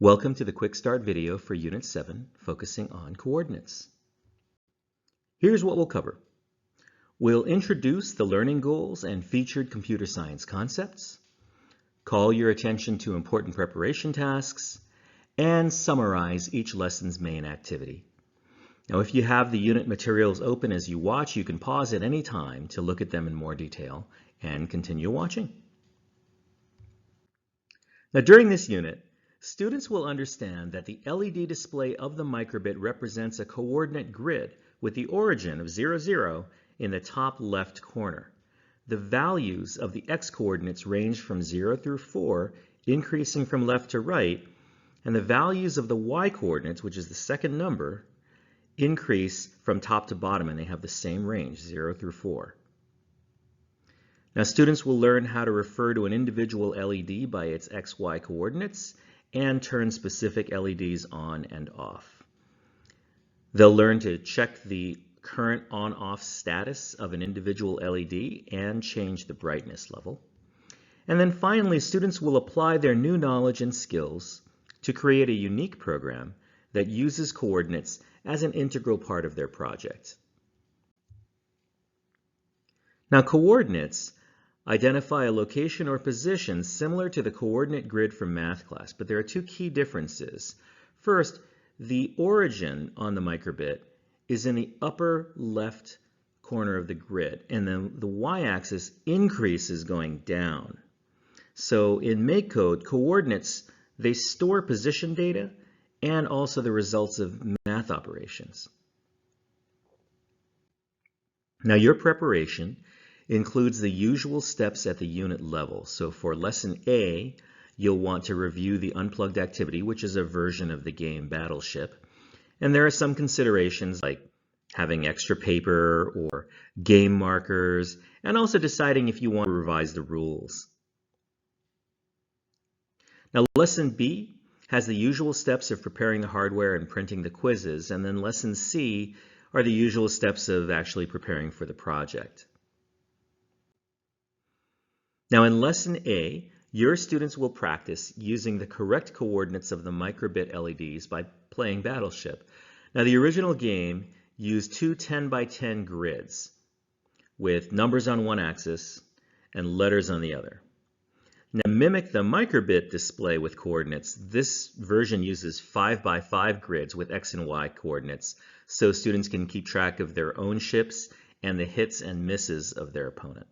Welcome to the Quick Start video for Unit 7, focusing on coordinates. Here's what we'll cover. We'll introduce the learning goals and featured computer science concepts, call your attention to important preparation tasks, and summarize each lesson's main activity. Now, if you have the unit materials open as you watch, you can pause at any time to look at them in more detail and continue watching. Now, during this unit, students will understand that the LED display of the microbit represents a coordinate grid with the origin of 0, 0 in the top left corner. The values of the x-coordinates range from 0 through 4, increasing from left to right, and the values of the y-coordinates, which is the second number, increase from top to bottom, and they have the same range, 0 through 4. Now, students will learn how to refer to an individual LED by its x-y coordinates and turn specific LEDs on and off. They'll learn to check the current on-off status of an individual LED and change the brightness level. And then finally, students will apply their new knowledge and skills to create a unique program that uses coordinates as an integral part of their project. Now, coordinates identify a location or position similar to the coordinate grid from math class, but there are two key differences. First, the origin on the microbit is in the upper left corner of the grid, and then the y-axis increases going down. So in MakeCode, coordinates, they store position data and also the results of math operations. Now, your preparation includes the usual steps at the unit level. So for Lesson A, you'll want to review the unplugged activity, which is a version of the game Battleship. And there are some considerations like having extra paper or game markers, and also deciding if you want to revise the rules. Now, Lesson B has the usual steps of preparing the hardware and printing the quizzes, and then Lesson C are the usual steps of actually preparing for the project. Now, in Lesson A, your students will practice using the correct coordinates of the microbit LEDs by playing Battleship. Now, the original game used two 10 by 10 grids with numbers on one axis and letters on the other. Now, to mimic the microbit display with coordinates, this version uses 5 by 5 grids with x and y coordinates, so students can keep track of their own ships and the hits and misses of their opponent.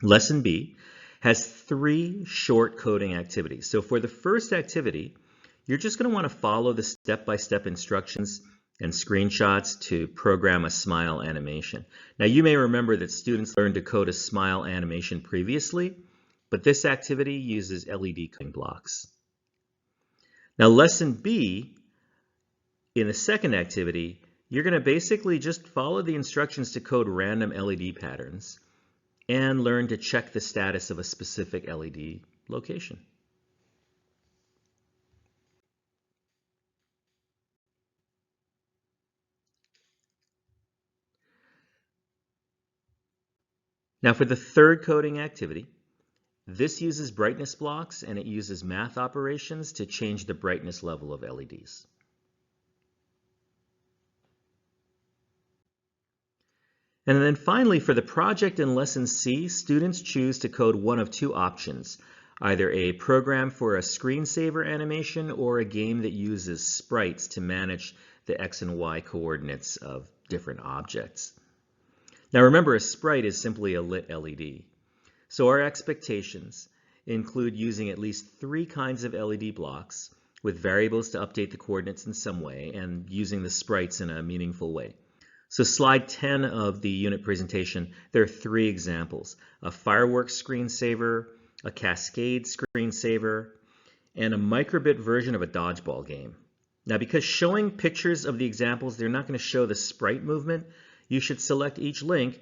Lesson B has 3 short coding activities. So for the first activity, you're just going to want to follow the step-by-step instructions and screenshots to program a smile animation. Now, you may remember that students learned to code a smile animation previously, but this activity uses LED coding blocks. Now, Lesson B, in the second activity, you're going to basically just follow the instructions to code random LED patterns and learn to check the status of a specific LED location. Now, for the third coding activity, this uses brightness blocks and it uses math operations to change the brightness level of LEDs. And then finally, for the project in Lesson C, students choose to code one of 2 options, either a program for a screensaver animation or a game that uses sprites to manage the x and y coordinates of different objects. Now remember, a sprite is simply a lit LED. So our expectations include using at least 3 kinds of LED blocks with variables to update the coordinates in some way and using the sprites in a meaningful way. So slide 10 of the unit presentation, there are 3 examples: a fireworks screensaver, a cascade screensaver, and a microbit version of a dodgeball game. Now, because showing pictures of the examples, they're not going to show the sprite movement, you should select each link,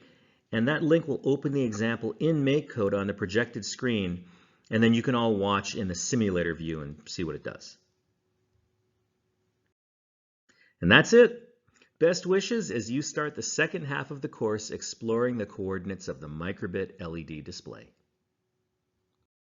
and that link will open the example in MakeCode on the projected screen, and then you can all watch in the simulator view and see what it does. And that's it. Best wishes as you start the second half of the course exploring the coordinates of the microbit LED display.